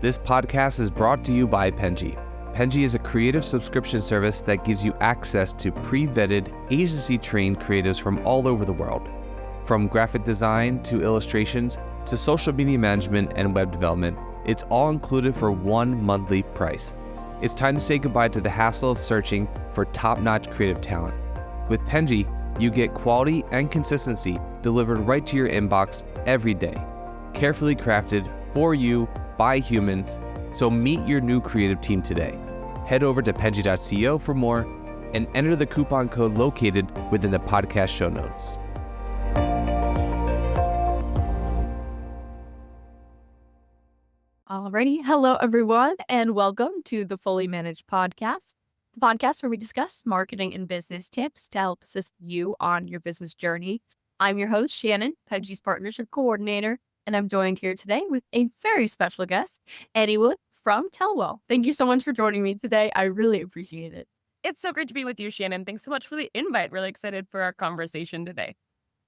This podcast is brought to you by Penji. Penji is a creative subscription service that gives you access to pre-vetted, agency-trained creatives from all over the world. From graphic design to illustrations to social media management and web development, it's all included for one monthly price. It's time to say goodbye to the hassle of searching for top-notch creative talent. With Penji, you get quality and consistency delivered right to your inbox every day. Carefully crafted for you by humans, so meet your new creative team today. Head over to penji.co for more and enter the coupon code located within the podcast show notes. Alrighty, hello everyone, and welcome to the Fully Managed Podcast, the podcast where we discuss marketing and business tips to help assist you on your business journey. I'm your host, Shannon, Penji's Partnership Coordinator, and I'm joined here today with a very special guest, Eddie Wood from Tellwell. Thank you so much for joining me today. I really appreciate it. It's so great to be with you, Shannon. Thanks so much for the invite. Really excited for our conversation today.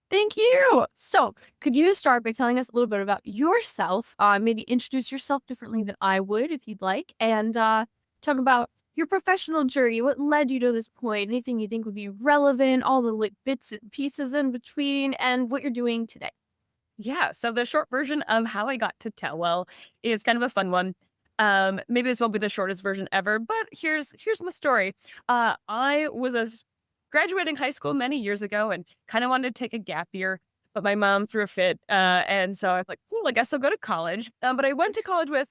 Thank you. So, could you start by telling us a little bit about yourself? Maybe introduce yourself differently than I would, if you'd like, and talk about your professional journey. What led you to this point? Anything you think would be relevant? All the bits and pieces in between, and what you're doing today. Yeah, so the short version of how I got to Tellwell is kind of a fun one. Maybe this won't be the shortest version ever, but here's my story. I was graduating high school many years ago and kind of wanted to take a gap year, but my mom threw a fit, and so I was like, "Cool, I guess I'll go to college." But I went to college with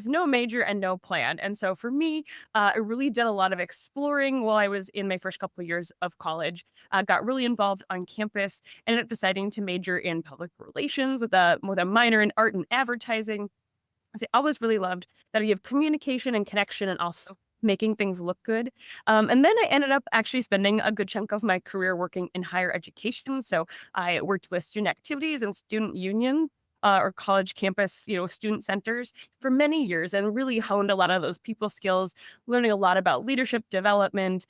no major and no plan, and so for me, I really did a lot of exploring while I was in my first couple of years of college. Got really involved on campus, ended up deciding to major in public relations with a minor in art and advertising. I always really loved that idea of communication and connection and also making things look good. And then I ended up actually spending a good chunk of my career working in higher education. So I worked with student activities and student union or college campus, student centers for many years and really honed a lot of those people skills, learning a lot about leadership development,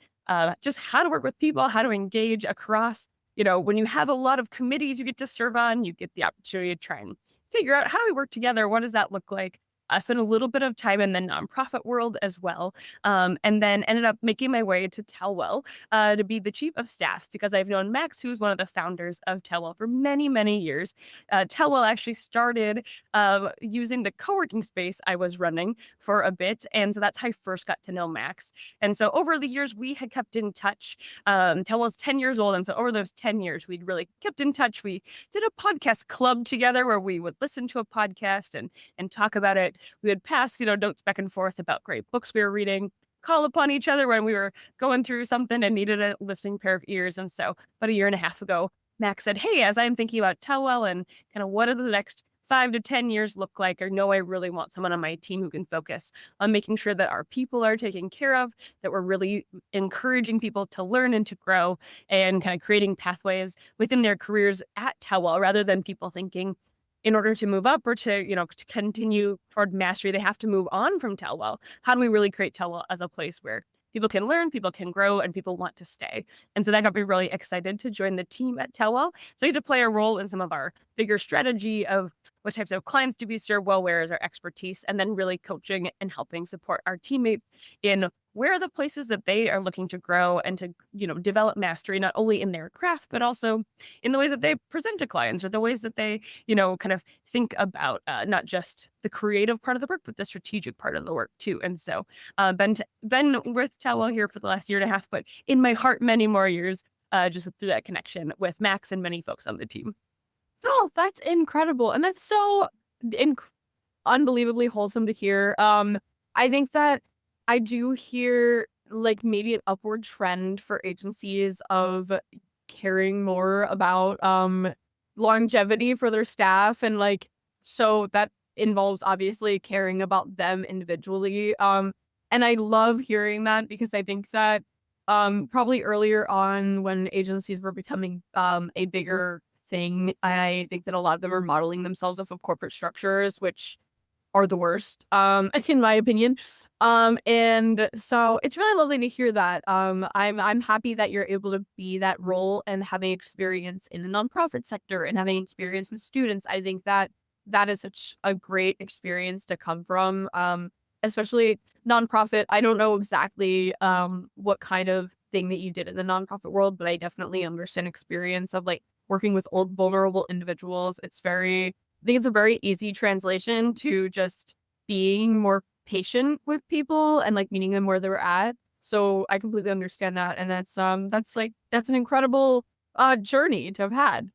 just how to work with people, how to engage across. When you have a lot of committees you get to serve on, you get the opportunity to try and figure out how do we work together? What does that look like? I spent a little bit of time in the nonprofit world as well, and then ended up making my way to Tellwell to be the chief of staff because I've known Max, who's one of the founders of Tellwell, for many, many years. Tellwell actually started using the co-working space I was running for a bit, and so that's how I first got to know Max. And so over the years, we had kept in touch. Tellwell's 10 years old, and so over those 10 years, we'd really kept in touch. We did a podcast club together where we would listen to a podcast and talk about it. We would pass, notes back and forth about great books we were reading, call upon each other when we were going through something and needed a listening pair of ears. And so about a year and a half ago, Max said, "Hey, as I'm thinking about Tellwell and kind of what do the next 5 to 10 years look like, I know I really want someone on my team who can focus on making sure that our people are taken care of, that we're really encouraging people to learn and to grow and kind of creating pathways within their careers at Tellwell rather than people thinking in order to move up or to, to continue toward mastery, they have to move on from Tellwell. How do we really create Tellwell as a place where people can learn, people can grow, and people want to stay? And so that got me really excited to join the team at Tellwell. So I get to play a role in some of our bigger strategy of what types of clients do we serve well, where is our expertise, and then really coaching and helping support our teammates in where are the places that they are looking to grow and to, develop mastery, not only in their craft, but also in the ways that they present to clients or the ways that they, kind of think about not just the creative part of the work, but the strategic part of the work too. And so been with Tellwell here for the last year and a half, but in my heart, many more years, just through that connection with Max and many folks on the team. Oh, that's incredible. And that's so unbelievably wholesome to hear. I think that I do hear maybe an upward trend for agencies of caring more about longevity for their staff. And so that involves obviously caring about them individually. And I love hearing that because I think that probably earlier on when agencies were becoming a bigger thing, I think that a lot of them are modeling themselves off of corporate structures, which are the worst, in my opinion. And so it's really lovely to hear that. I'm happy that you're able to be that role and having experience in the nonprofit sector and having experience with students. I think that that is such a great experience to come from. Especially nonprofit. I don't know exactly what kind of thing that you did in the nonprofit world, but I definitely understand experience of like working with old vulnerable individuals. I think it's a very easy translation to just being more patient with people and like meeting them where they're at. So I completely understand that. And that's an incredible journey to have had.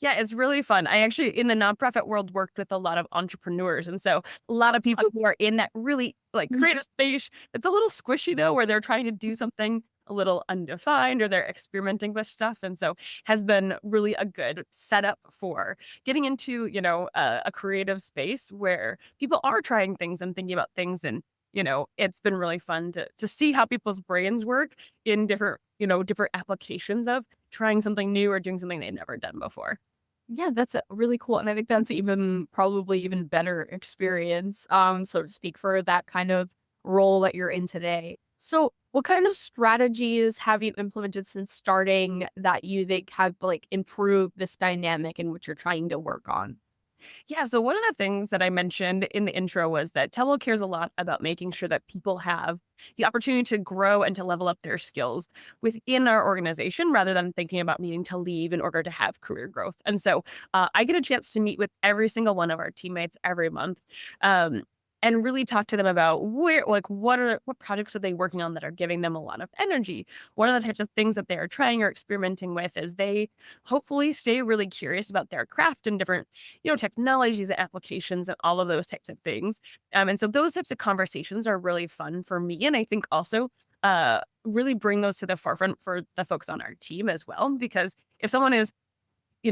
Yeah, it's really fun. I actually, in the nonprofit world, worked with a lot of entrepreneurs. And so a lot of people who are in that really like creative space, it's a little squishy though, where they're trying to do something a little undefined or they're experimenting with stuff. And so has been really a good setup for getting into, a creative space where people are trying things and thinking about things. And, it's been really fun to see how people's brains work in different applications of trying something new or doing something they've never done before. Yeah, that's really cool. And I think that's probably even better experience, so to speak, for that kind of role that you're in today. So what kind of strategies have you implemented since starting that you think have like improved this dynamic in which you're trying to work on? Yeah, so one of the things that I mentioned in the intro was that Tellwell cares a lot about making sure that people have the opportunity to grow and to level up their skills within our organization rather than thinking about needing to leave in order to have career growth. And so I get a chance to meet with every single one of our teammates every month. Um, and really talk to them about what projects are they working on that are giving them a lot of energy? What are the types of things that they are trying or experimenting with as they hopefully stay really curious about their craft and different technologies and applications and all of those types of things. And so those types of conversations are really fun for me. And I think also really bring those to the forefront for the folks on our team as well. Because if someone is,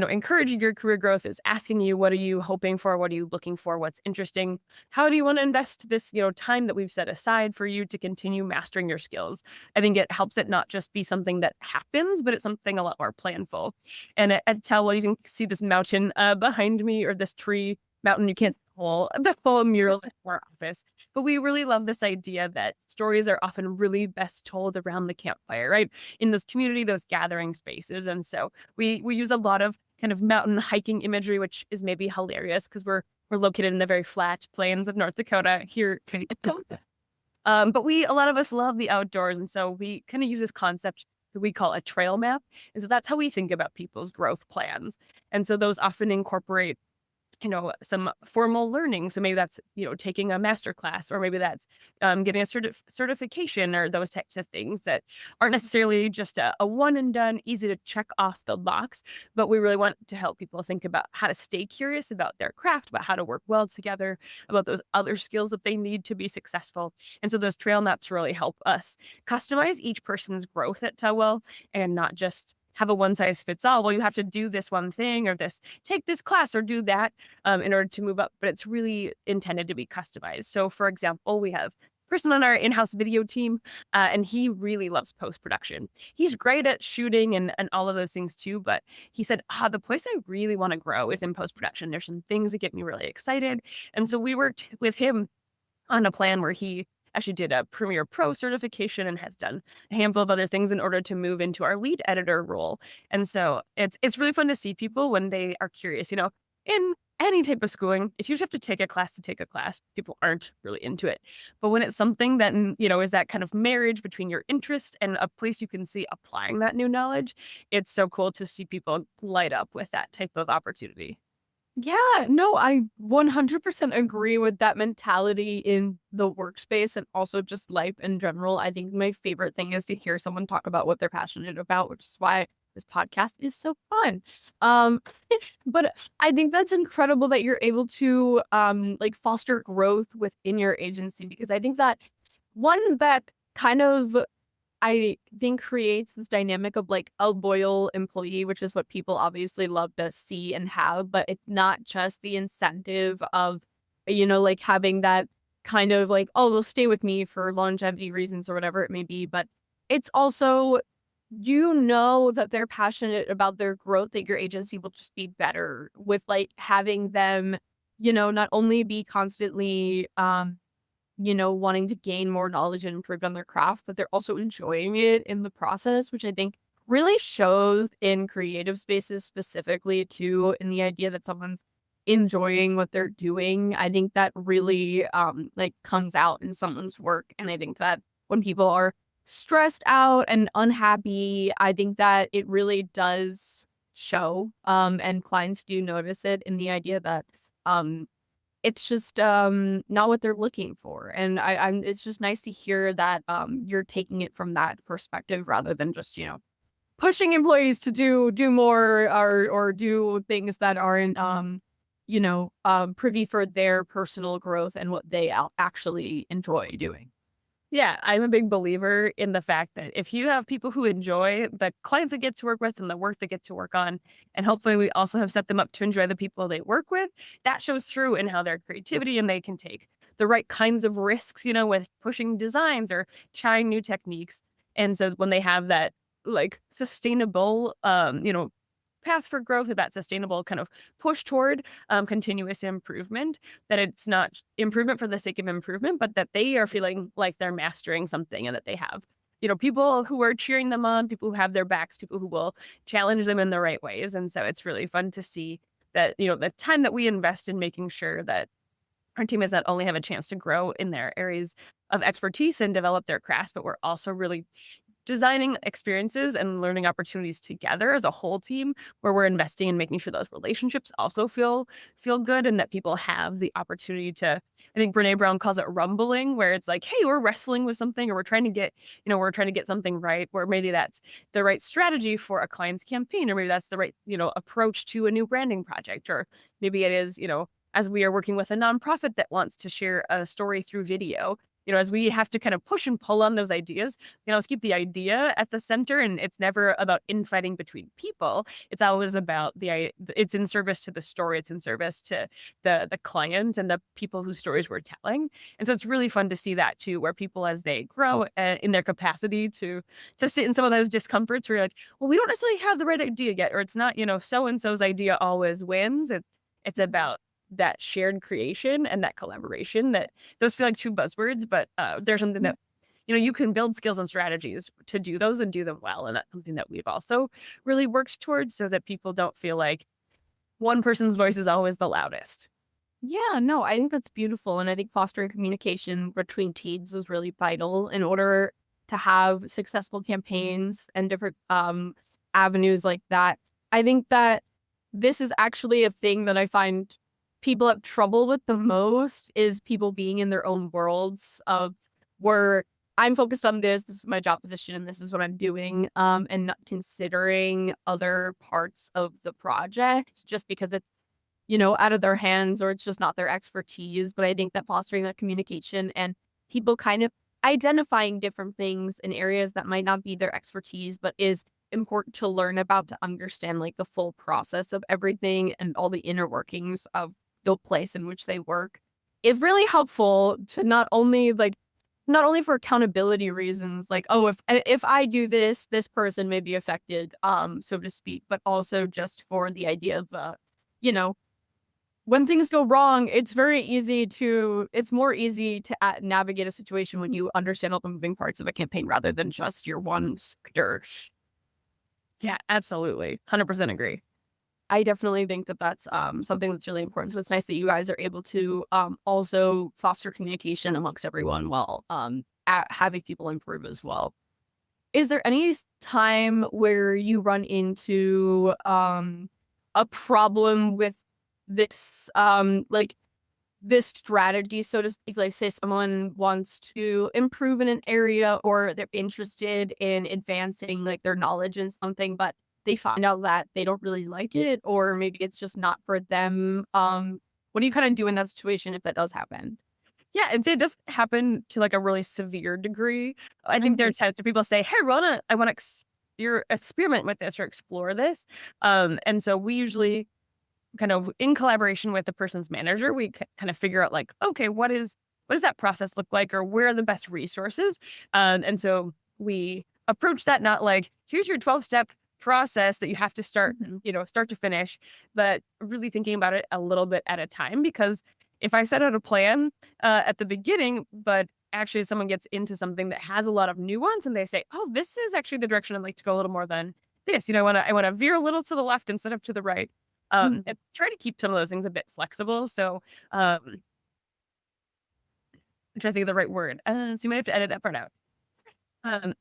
encouraging your career growth, is asking you, what are you hoping for? What are you looking for? What's interesting? How do you want to invest this, time that we've set aside for you to continue mastering your skills? I think it helps it not just be something that happens, but it's something a lot more planful. And at Tellwell, you can see this mountain behind me, or this tree mountain. You can't see the full mural in our office, but we really love this idea that stories are often really best told around the campfire, right? In those community, those gathering spaces. And so we use a lot of kind of mountain hiking imagery, which is maybe hilarious because we're located in the very flat plains of North Dakota here. But a lot of us love the outdoors, and so we kind of use this concept that we call a trail map. And so that's how we think about people's growth plans. And so those often incorporate some formal learning. So maybe that's, taking a master class, or maybe that's getting a certification, or those types of things that aren't necessarily just a one and done, easy to check off the box. But we really want to help people think about how to stay curious about their craft, about how to work well together, about those other skills that they need to be successful. And so those trail maps really help us customize each person's growth at Tellwell and not just have a one size fits all. Well, you have to do this one thing or take this class or do that in order to move up. But it's really intended to be customized. So, for example, we have a person on our in-house video team, and he really loves post-production. He's great at shooting and all of those things too. But he said, the place I really want to grow is in post-production. There's some things that get me really excited. And so we worked with him on a plan where he actually did a Premiere Pro certification and has done a handful of other things in order to move into our lead editor role. And so it's really fun to see people when they are curious, in any type of schooling. If you just have to take a class to take a class, people aren't really into it. But when it's something that, is that kind of marriage between your interest and a place you can see applying that new knowledge, it's so cool to see people light up with that type of opportunity. Yeah, no, I 100% agree with that mentality in the workspace and also just life in general. I think my favorite thing is to hear someone talk about what they're passionate about, which is why this podcast is so fun. Um, but I think that's incredible that you're able to like foster growth within your agency, because I think that one that kind of I think creates this dynamic of like a loyal employee, which is what people obviously love to see and have, but it's not just the incentive of, like having that kind of like, oh, they'll stay with me for longevity reasons or whatever it may be. But it's also, that they're passionate about their growth, that your agency will just be better with like having them, not only be constantly, wanting to gain more knowledge and improve on their craft, but they're also enjoying it in the process, which I think really shows in creative spaces specifically too, in the idea that someone's enjoying what they're doing. I think that really like comes out in someone's work. And I think that when people are stressed out and unhappy, I think that it really does show. And clients do notice it in the idea that it's just not what they're looking for. And I'm it's just nice to hear that you're taking it from that perspective rather than just, pushing employees to do more or do things that aren't privy for their personal growth and what they actually enjoy doing. Yeah, I'm a big believer in the fact that if you have people who enjoy the clients they get to work with and the work they get to work on, and hopefully we also have set them up to enjoy the people they work with, that shows through in how their creativity and they can take the right kinds of risks, with pushing designs or trying new techniques. And so when they have that like sustainable, path for growth, of that sustainable kind of push toward continuous improvement, that it's not improvement for the sake of improvement, but that they are feeling like they're mastering something and that they have, people who are cheering them on, people who have their backs, people who will challenge them in the right ways. And so it's really fun to see that, the time that we invest in making sure that our team is not only have a chance to grow in their areas of expertise and develop their crafts, but we're also really designing experiences and learning opportunities together as a whole team, where we're investing in making sure those relationships also feel good and that people have the opportunity to, I think Brene Brown calls it rumbling, where it's like, hey, we're wrestling with something or we're trying to get something right, where maybe that's the right strategy for a client's campaign, or maybe that's the right, approach to a new branding project, or maybe it is, as we are working with a nonprofit that wants to share a story through video, as we have to kind of push and pull on those ideas, let's keep the idea at the center. And it's never about infighting between people. It's always about it's in service to the story. It's in service to the client and the people whose stories we're telling. And so it's really fun to see that too, where people, as they grow in their capacity to sit in some of those discomforts, where you're like, well, we don't necessarily have the right idea yet, or it's not, so-and-so's idea always wins. It's about that shared creation and that collaboration, that those feel like two buzzwords, but there's something that, you can build skills and strategies to do those and do them well. And that's something that we've also really worked towards, so that people don't feel like one person's voice is always the loudest. Yeah, no, I think that's beautiful. And I think fostering communication between teams is really vital in order to have successful campaigns and different avenues like that. I think that this is actually a thing that I find people have trouble with the most, is people being in their own worlds of where I'm focused on this is my job position and this is what I'm doing, and not considering other parts of the project just because it's, out of their hands or it's just not their expertise. But I think that fostering that communication and people kind of identifying different things in areas that might not be their expertise, but is important to learn about, to understand like the full process of everything and all the inner workings of the place in which they work, is really helpful to not only for accountability reasons, like, oh, if I do this, this person may be affected, so to speak, but also just for the idea of, when things go wrong, it's more easy to navigate a situation when you understand all the moving parts of a campaign rather than just your one sector. Yeah, absolutely. 100% agree. I definitely think that that's something that's really important. So it's nice that you guys are able to also foster communication amongst everyone while having people improve as well. Is there any time where you run into a problem with this this strategy, so to speak? Like, say someone wants to improve in an area, or they're interested in advancing like their knowledge in something, but they find out that they don't really like it, or maybe it's just not for them. What do you kind of do in that situation if that does happen? Yeah, it doesn't happen to like a really severe degree. I think there's times where people say, "Hey, I want to experiment with this or explore this," and so we usually kind of, in collaboration with the person's manager, we kind of figure out like, okay, what does that process look like, or where are the best resources, and so we approach that not like, here's your 12-step process that you have to start, start to finish, but really thinking about it a little bit at a time. Because if I set out a plan at the beginning, but actually someone gets into something that has a lot of nuance and they say, oh, this is actually the direction I'd like to go a little more than this, I want to veer a little to the left instead of to the right. And try to keep some of those things a bit flexible. So, I'm trying to think of the right word. So you might have to edit that part out. Um,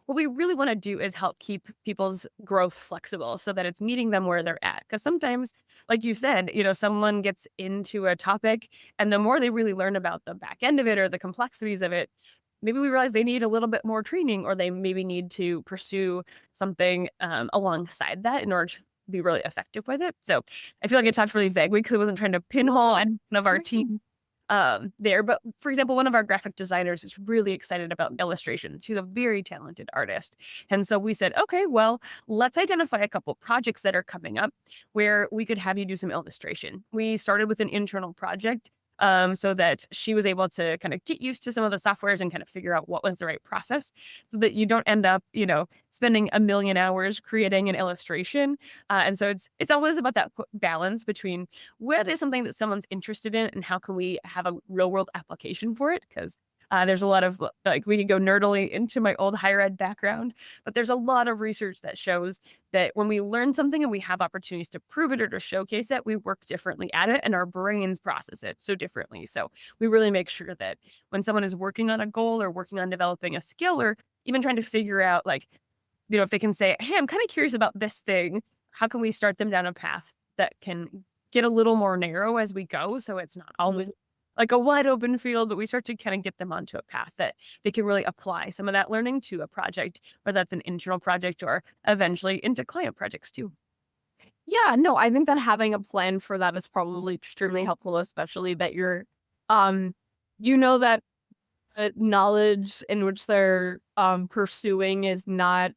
what we really want to do is help keep people's growth flexible so that it's meeting them where they're at. Because sometimes, like you said, someone gets into a topic and the more they really learn about the back end of it or the complexities of it, maybe we realize they need a little bit more training or they maybe need to pursue something alongside that in order to be really effective with it. So I feel like I talked really vaguely because I wasn't trying to pinhole one of our team there. But for example, one of our graphic designers is really excited about illustration. She's a very talented artist. And so we said, okay, well, let's identify a couple projects that are coming up where we could have you do some illustration. We started with an internal project. So that she was able to kind of get used to some of the softwares and kind of figure out what was the right process so that you don't end up, spending a million hours creating an illustration. And so it's always about that balance between what is something that someone's interested in and how can we have a real world application for it? Because there's a lot of we can go nerdily into my old higher ed background, but there's a lot of research that shows that when we learn something and we have opportunities to prove it or to showcase it, we work differently at it and our brains process it so differently. So we really make sure that when someone is working on a goal or working on developing a skill or even trying to figure out if they can say, hey, I'm kind of curious about this thing, how can we start them down a path that can get a little more narrow as we go? So it's not always like a wide open field, but we start to kind of get them onto a path that they can really apply some of that learning to a project, whether that's an internal project or eventually into client projects too. Yeah, no, I think that having a plan for that is probably extremely helpful, especially that you're, um, that knowledge in which they're pursuing is not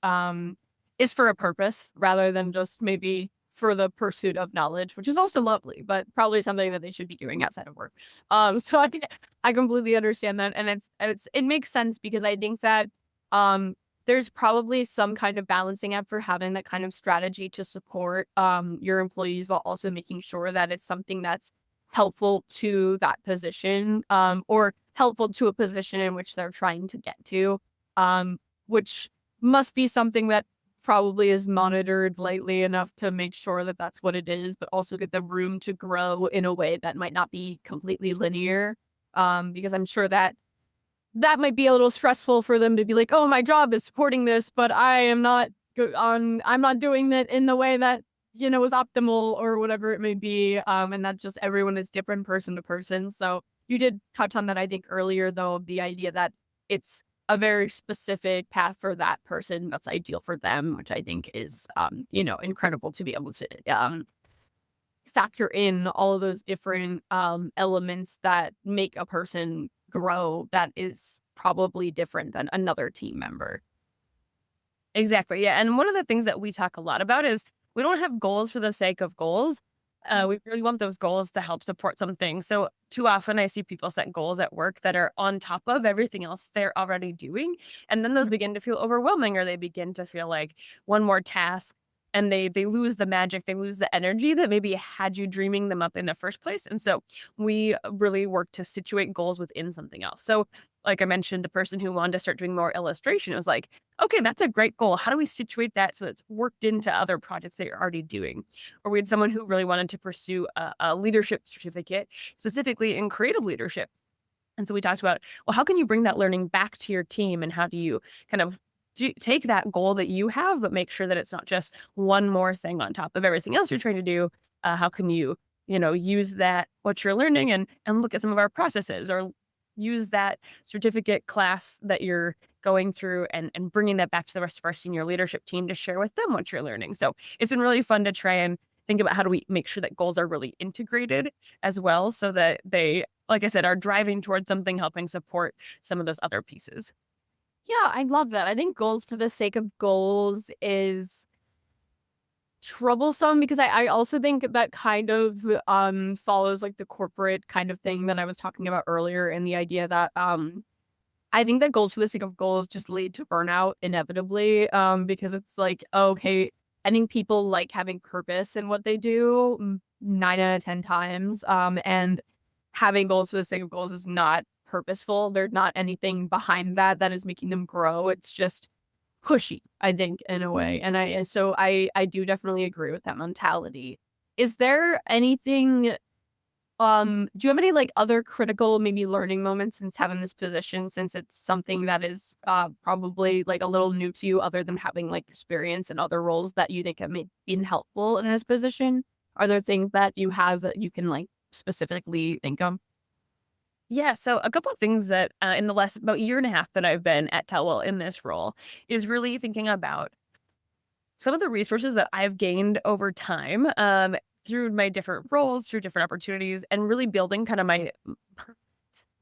is for a purpose rather than just maybe for the pursuit of knowledge, which is also lovely, but probably something that they should be doing outside of work. So I completely understand that, and it makes sense because I think that there's probably some kind of balancing act for having that kind of strategy to support your employees while also making sure that it's something that's helpful to that position or helpful to a position in which they're trying to get to, which must be something that probably is monitored lightly enough to make sure that that's what it is, but also get the room to grow in a way that might not be completely linear. Because I'm sure that might be a little stressful for them to be like, oh, my job is supporting this, but I'm not doing it in the way that, is optimal or whatever it may be. And that just everyone is different person to person. So you did touch on that, I think, earlier, though, the idea that it's a very specific path for that person that's ideal for them, which I think is, incredible to be able to factor in all of those different elements that make a person grow that is probably different than another team member. Exactly. Yeah. And one of the things that we talk a lot about is we don't have goals for the sake of goals. We really want those goals to help support something. So too often I see people set goals at work that are on top of everything else they're already doing. And then those begin to feel overwhelming or they begin to feel like one more task and they lose the magic, they lose the energy that maybe had you dreaming them up in the first place. And so we really work to situate goals within something else. So like I mentioned, the person who wanted to start doing more illustration, it was like, okay, that's a great goal. How do we situate that so it's worked into other projects that you're already doing? Or we had someone who really wanted to pursue a leadership certificate, specifically in creative leadership. And so we talked about, well, how can you bring that learning back to your team? And how do you kind of take that goal that you have, but make sure that it's not just one more thing on top of everything else you're trying to do? How can you, use that, what you're learning and look at some of our processes or use that certificate class that you're going through and bringing that back to the rest of our senior leadership team to share with them what you're learning. So it's been really fun to try and think about how do we make sure that goals are really integrated as well so that they, like I said, are driving towards something helping support some of those other pieces. Yeah, I love that. I think goals for the sake of goals is troublesome because I also think that kind of follows like the corporate kind of thing that I was talking about earlier and the idea that I think that goals for the sake of goals just lead to burnout inevitably because it's like, okay, I think people like having purpose in what they do 9 out of 10 times and having goals for the sake of goals is not purposeful. There's not anything behind that is making them grow. It's just pushy, I think, in a way. And I do definitely agree with that mentality. Is there anything do you have any like other critical maybe learning moments since having this position, since it's something that is probably like a little new to you other than having like experience in other roles that you think have been helpful in this position? Are there things that you have that you can like specifically think of? Yeah, so a couple of things that in the last about year and a half that I've been at Tellwell in this role is really thinking about some of the resources that I've gained over time through my different roles, through different opportunities, and really building kind of my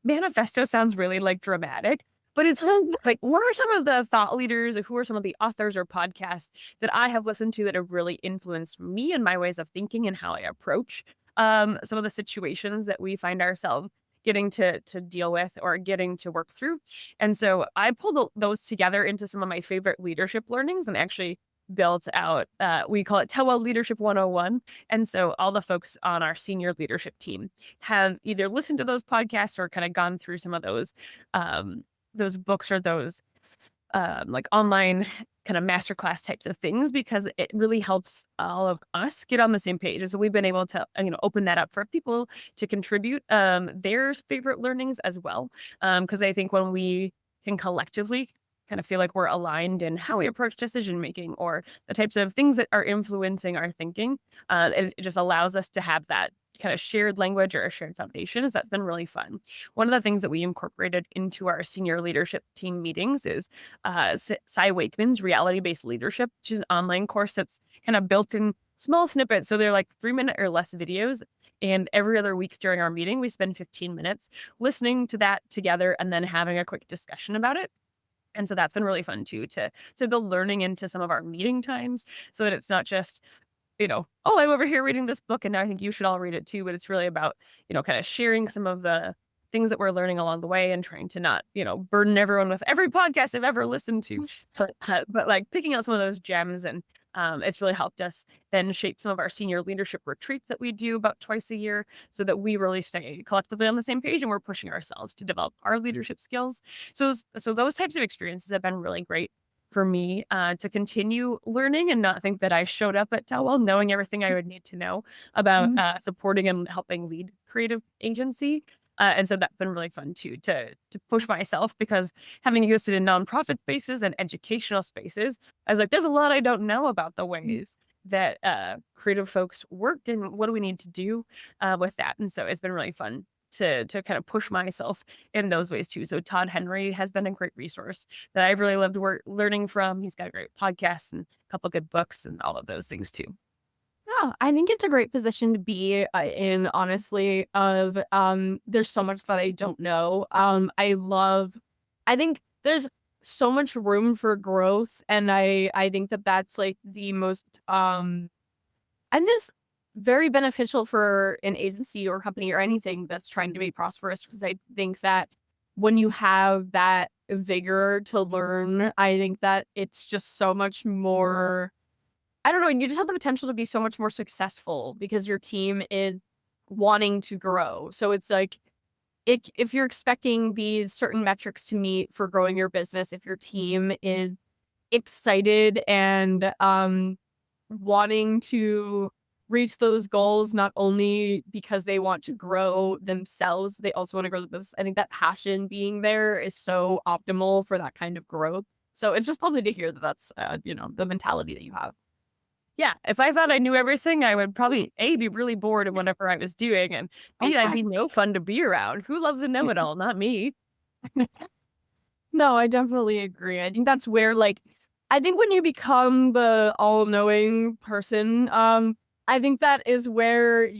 manifesto sounds really like dramatic, but it's like, what are some of the thought leaders, or who are some of the authors or podcasts that I have listened to that have really influenced me and my ways of thinking and how I approach some of the situations that we find ourselves getting to deal with or getting to work through. And so I pulled those together into some of my favorite leadership learnings and actually built out, we call it Tellwell Leadership 101. And so all the folks on our senior leadership team have either listened to those podcasts or kind of gone through some of those books or those like online kind of masterclass types of things, because it really helps all of us get on the same page. And so we've been able to, open that up for people to contribute their favorite learnings as well. Because I think when we can collectively kind of feel like we're aligned in how we approach decision making or the types of things that are influencing our thinking, it just allows us to have that kind of shared language or a shared foundation. So that's been really fun. One of the things that we incorporated into our senior leadership team meetings is Cy Wakeman's Reality-Based Leadership, which is an online course that's kind of built in small snippets. So they're like 3-minute or less videos. And every other week during our meeting, we spend 15 minutes listening to that together and then having a quick discussion about it. And so that's been really fun too, to build learning into some of our meeting times so that it's not just, oh, I'm over here reading this book and now I think you should all read it too. But it's really about, kind of sharing some of the things that we're learning along the way and trying to not, burden everyone with every podcast I've ever listened to, but like picking out some of those gems. And it's really helped us then shape some of our senior leadership retreats that we do about twice a year so that we really stay collectively on the same page and we're pushing ourselves to develop our leadership skills. So those types of experiences have been really great for me to continue learning and not think that I showed up at Tellwell knowing everything I would need to know about supporting and helping lead creative agency. And so that's been really fun too, to push myself, because having existed in nonprofit spaces and educational spaces, I was like, there's a lot I don't know about the ways that creative folks worked and what do we need to do with that. And so it's been really fun to kind of push myself in those ways too. So Todd Henry has been a great resource that I've really loved learning from. He's got a great podcast and a couple good books and all of those things too. Yeah, I think it's a great position to be in, honestly, of there's so much that I don't know. I think there's so much room for growth, and I think that that's like the most and this very beneficial for an agency or company or anything that's trying to be prosperous, because I think that when you have that vigor to learn, I think that it's just so much more, I don't know, you just have the potential to be so much more successful because your team is wanting to grow. So it's like, if you're expecting these certain metrics to meet for growing your business, if your team is excited and wanting to reach those goals, not only because they want to grow themselves, they also want to grow the business. I think that passion being there is so optimal for that kind of growth. So it's just lovely to hear that that's, the mentality that you have. Yeah, if I thought I knew everything, I would probably A, be really bored in whatever I was doing, and B, I'd be no fun to be around. Who loves a know-it-all? Not me. No, I definitely agree. I think that's where, like, I think when you become the all-knowing person, I think that is where if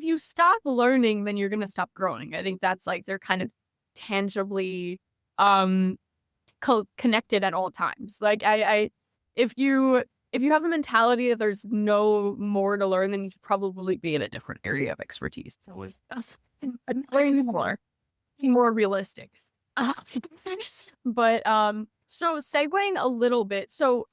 you stop learning, then you're gonna stop growing. I think that's like they're kind of tangibly um connected at all times. Like if you if you have the mentality that there's no more to learn, then you should probably be in a different area of expertise. That was more realistic. But so segueing a little bit, so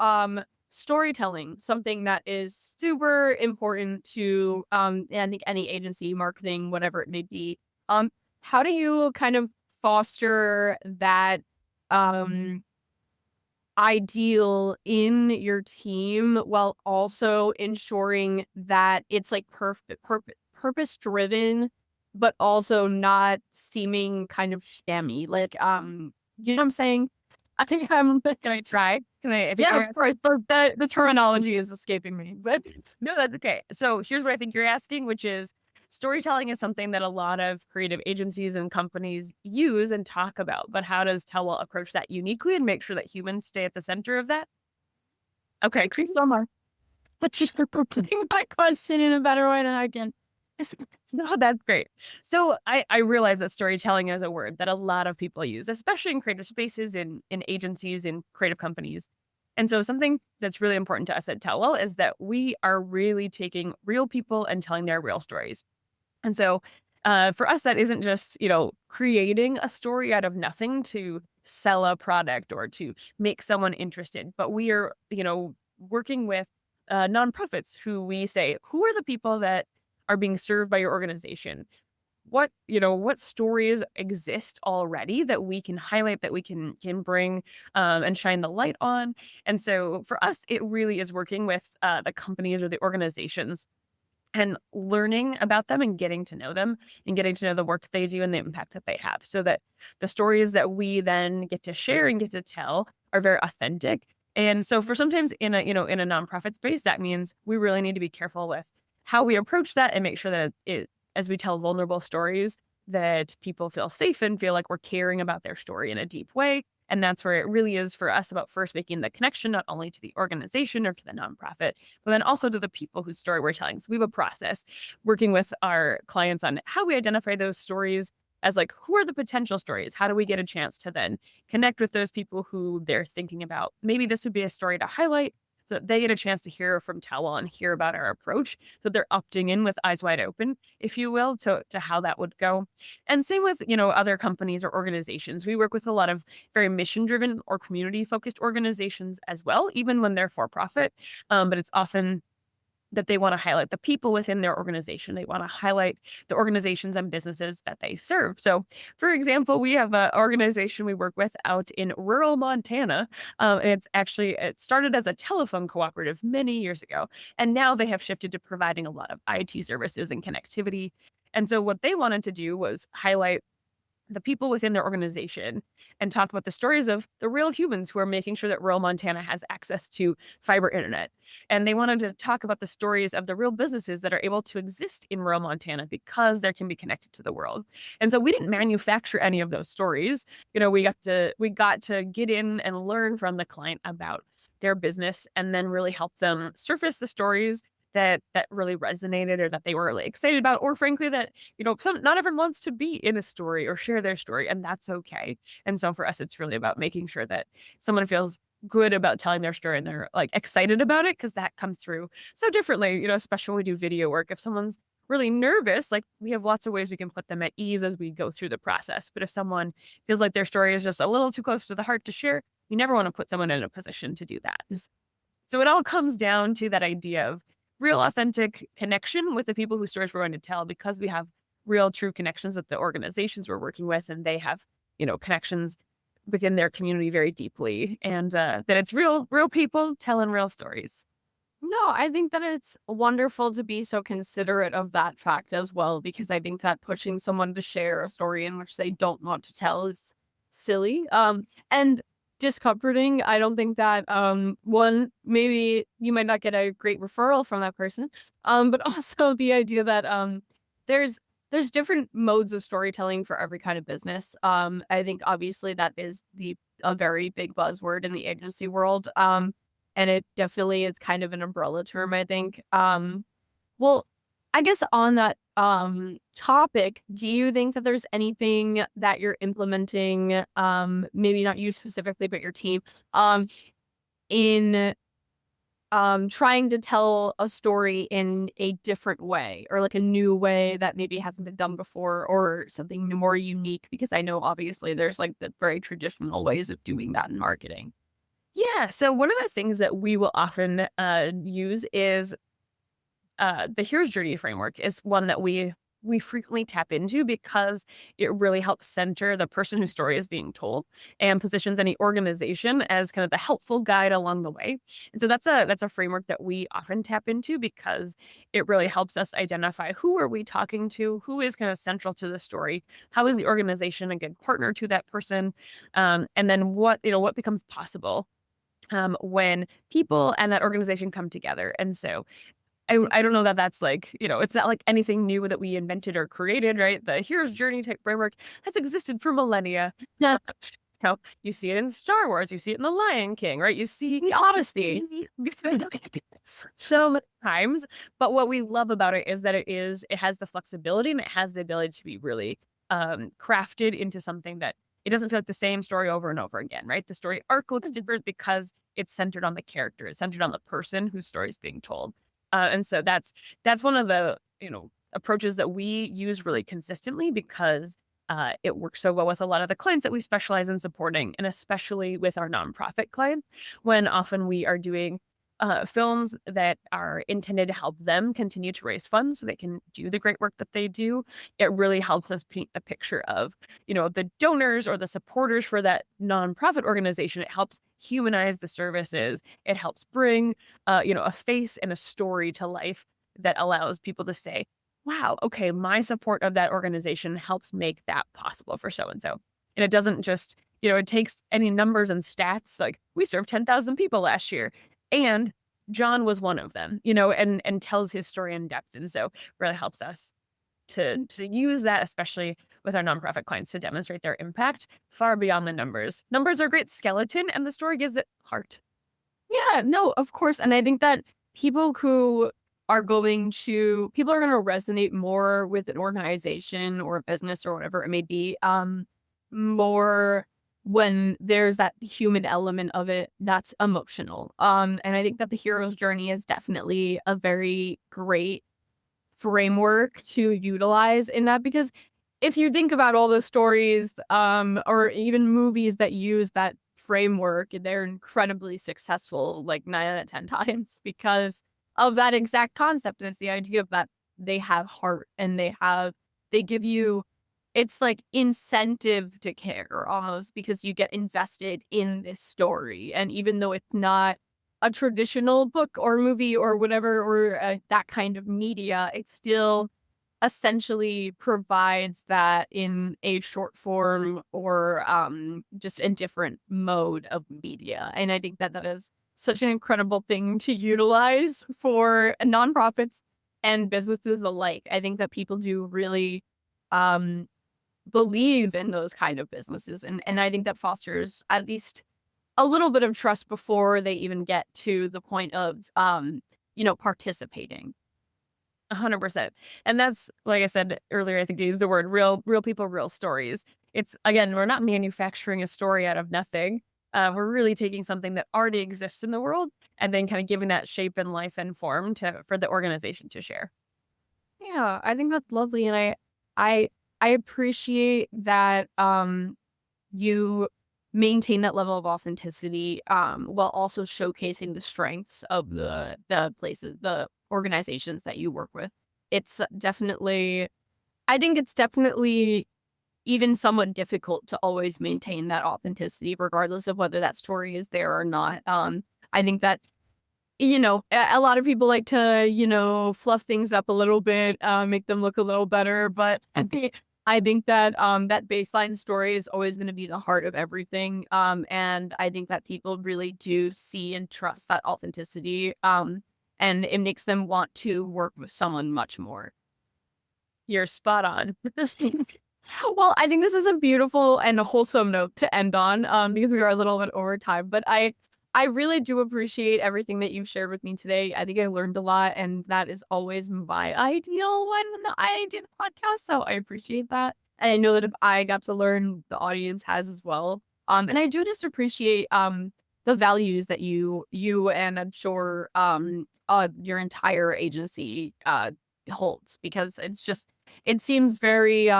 storytelling, something that is super important to I think any agency, marketing, whatever it may be. How do you kind of foster that ideal in your team while also ensuring that it's like purpose driven, but also not seeming kind of shammy. Like, you know what I'm saying? I think I'm. Can I try? Can I? I think Yeah, of course. But the terminology is escaping me. But No, that's okay. So here's what I think you're asking, which is storytelling is something that a lot of creative agencies and companies use and talk about. But how does Tellwell approach that uniquely and make sure that humans stay at the center of that? Okay, thanks so much. But you're putting my question in a better way than I can. no, that's great. So I realize that storytelling is a word that a lot of people use, especially in creative spaces, in agencies, in creative companies. And so something that's really important to us at Tellwell is that we are really taking real people and telling their real stories. And so for us, that isn't just, creating a story out of nothing to sell a product or to make someone interested, but we are, working with nonprofits who we say, who are the people that are being served by your organization? What stories exist already that we can highlight, that we can bring and shine the light on. And so for us, it really is working with the companies or the organizations and learning about them and getting to know them and getting to know the work they do and the impact that they have, so that the stories that we then get to share and get to tell are very authentic. And so for sometimes in a nonprofit space, that means we really need to be careful with how we approach that and make sure that as we tell vulnerable stories, that people feel safe and feel like we're caring about their story in a deep way. And that's where it really is for us about first making the connection, not only to the organization or to the nonprofit, but then also to the people whose story we're telling. So we have a process working with our clients on how we identify those stories as like, who are the potential stories? How do we get a chance to then connect with those people who they're thinking about? Maybe this would be a story to highlight so that they get a chance to hear from Tellwell and hear about our approach. So they're opting in with eyes wide open, if you will, to how that would go. And same with, other companies or organizations. We work with a lot of very mission driven or community focused organizations as well, even when they're for profit. But it's often that they want to highlight the people within their organization. They want to highlight the organizations and businesses that they serve. So, for example, we have an organization we work with out in rural Montana. And it started as a telephone cooperative many years ago. And now they have shifted to providing a lot of IT services and connectivity. And so what they wanted to do was highlight the people within their organization and talk about the stories of the real humans who are making sure that rural Montana has access to fiber internet. And they wanted to talk about the stories of the real businesses that are able to exist in rural Montana because they can be connected to the world. And so we didn't manufacture any of those stories. We got to get in and learn from the client about their business and then really help them surface the stories that really resonated or that they were really excited about, or frankly that, not everyone wants to be in a story or share their story, and that's okay. And so for us, it's really about making sure that someone feels good about telling their story and they're like excited about it, because that comes through so differently, especially when we do video work. If someone's really nervous, like we have lots of ways we can put them at ease as we go through the process. But if someone feels like their story is just a little too close to the heart to share, you never want to put someone in a position to do that. So it all comes down to that idea of real authentic connection with the people whose stories we're going to tell, because we have real true connections with the organizations we're working with, and they have, connections within their community very deeply, and that it's real people telling real stories. no, I think that it's wonderful to be so considerate of that fact as well, because I think that pushing someone to share a story in which they don't want to tell is silly. And discomforting. I don't think that one, maybe you might not get a great referral from that person. But also the idea that there's different modes of storytelling for every kind of business. I think obviously that is a very big buzzword in the agency world. And it definitely is kind of an umbrella term, I think. Well, I guess on that topic, do you think that there's anything that you're implementing, maybe not you specifically, but your team, in trying to tell a story in a different way, or like a new way that maybe hasn't been done before, or something more unique? Because I know obviously there's like the very traditional ways of doing that in marketing. Yeah. So one of the things that we will often use is the hero's journey framework is one that we we frequently tap into because it really helps center the person whose story is being told and positions any organization as kind of the helpful guide along the way. And so that's a framework that we often tap into because it really helps us identify who are we talking to, who is kind of central to the story, how is the organization a good partner to that person, and then what becomes possible when people and that organization come together. And so I don't know that that's like, it's not like anything new that we invented or created, right? The hero's journey type framework has existed for millennia. Yeah. You see it in Star Wars, you see it in The Lion King, right? You see The Odyssey. so many times. But what we love about it is that it has the flexibility and it has the ability to be really crafted into something that it doesn't feel like the same story over and over again, right? The story arc looks different because it's centered on the character, it's centered on the person whose story is being told. And so that's one of the approaches that we use really consistently because it works so well with a lot of the clients that we specialize in supporting, and especially with our nonprofit clients, when often we are doing films that are intended to help them continue to raise funds so they can do the great work that they do. It really helps us paint the picture of, the donors or the supporters for that nonprofit organization. It helps humanize the services. It helps bring, a face and a story to life that allows people to say, wow, okay, my support of that organization helps make that possible for so and so. And it doesn't just, it takes any numbers and stats like we served 10,000 people last year. And John was one of them, and tells his story in depth. And so really helps us to use that, especially with our nonprofit clients, to demonstrate their impact far beyond the numbers. Numbers are a great skeleton and the story gives it heart. Yeah, no, of course. And I think that people are going to resonate more with an organization or a business or whatever it may be, more when there's that human element of it that's emotional. And I think that the hero's journey is definitely a very great framework to utilize in that, because if you think about all the stories, or even movies that use that framework, they're incredibly successful, like 9 out of 10 times, because of that exact concept. And it's the idea of that they have heart and they give you, it's like incentive to care almost, because you get invested in this story. And even though it's not a traditional book or movie or whatever, or that kind of media, it still essentially provides that in a short form or just a different mode of media. And I think that is such an incredible thing to utilize for nonprofits and businesses alike. I think that people do really believe in those kind of businesses. And I think that fosters at least a little bit of trust before they even get to the point of, participating. 100%. And that's, like I said earlier, I think to use the word real people, real stories. It's, again, we're not manufacturing a story out of nothing. We're really taking something that already exists in the world and then kind of giving that shape and life and form for the organization to share. Yeah, I think that's lovely. And I appreciate that you maintain that level of authenticity, while also showcasing the strengths of the places, the organizations that you work with. It's definitely, I think it's definitely even somewhat difficult to always maintain that authenticity, regardless of whether that story is there or not. I think that, a lot of people like to, fluff things up a little bit, make them look a little better. But I think that that baseline story is always going to be the heart of everything. And I think that people really do see and trust that authenticity. And it makes them want to work with someone much more. You're spot on. Well, I think this is a beautiful and a wholesome note to end on, because we are a little bit over time. But I really do appreciate everything that you've shared with me today. I think I learned a lot, and that is always my ideal when I do the podcast. So I appreciate that. And I know that if I got to learn, the audience has as well. And I do just appreciate the values that you and I'm sure your entire agency holds, because it seems very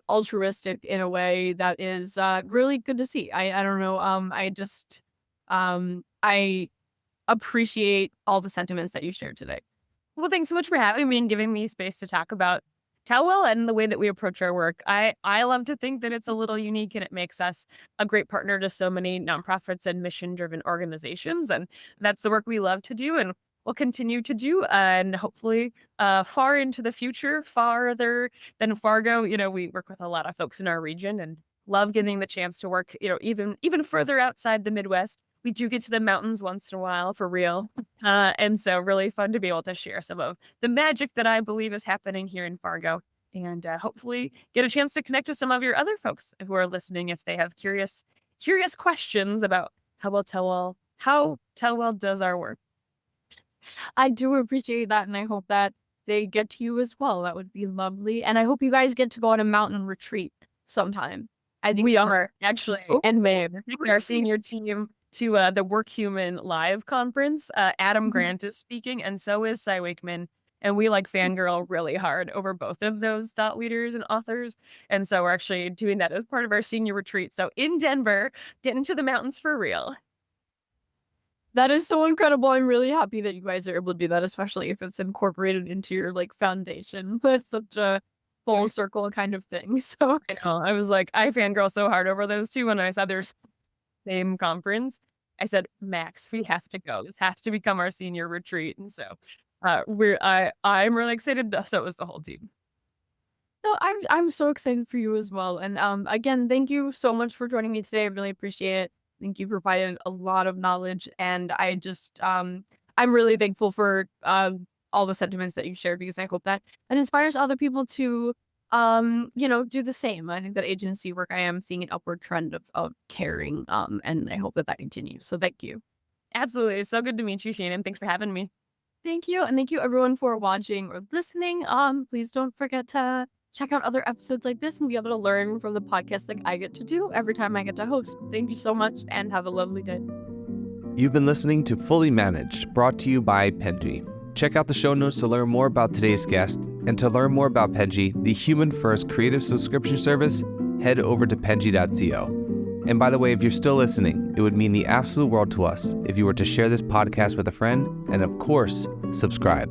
altruistic in a way that is really good to see. I don't know. I appreciate all the sentiments that you shared today. Well, thanks so much for having me and giving me space to talk about Tellwell and the way that we approach our work. I love to think that it's a little unique and it makes us a great partner to so many nonprofits and mission-driven organizations. And that's the work we love to do and will continue to do. And hopefully, far into the future, farther than Fargo, we work with a lot of folks in our region and love getting the chance to work, even further outside the Midwest. We do get to the mountains once in a while for real. And so really fun to be able to share some of the magic that I believe is happening here in Fargo and hopefully get a chance to connect with some of your other folks who are listening if they have curious questions about how Tellwell does our work. I do appreciate that, and I hope that they get to you as well. That would be lovely. And I hope you guys get to go on a mountain retreat sometime. I think We are actually Oh. in May. We're taking our senior team to the Work Human Live conference. Adam Mhm. Grant is speaking, and so is Cy Wakeman. And we fangirl really hard over both of those thought leaders and authors. And so we're actually doing that as part of our senior retreat. So in Denver, getting to the mountains for real. That is so incredible. I'm really happy that you guys are able to do that, especially if it's incorporated into your foundation. That's such a full circle kind of thing. So I know. I was like, I fangirl so hard over those two when I saw their same conference. I said, Max, we have to go. This has to become our senior retreat. And so I'm really excited. So is the whole team. No, I'm so excited for you as well. And again, thank you so much for joining me today. I really appreciate it. I think you provided a lot of knowledge, and I just I'm really thankful for all the sentiments that you shared, because I hope that inspires other people to do the same. I think that agency work, I am seeing an upward trend of caring, and I hope that continues. So thank you. Absolutely. It's so good to meet you, Shannon. Thanks for having me. Thank you, and thank you everyone for watching or listening. Please don't forget to check out other episodes like this and be able to learn from the podcast like I get to do every time I get to host. Thank you so much, and have a lovely day. You've been listening to Fully Managed, brought to you by Penji. Check out the show notes to learn more about today's guest, and to learn more about Penji, the human-first creative subscription service, head over to penji.co. And by the way, if you're still listening, it would mean the absolute world to us if you were to share this podcast with a friend, and of course, subscribe.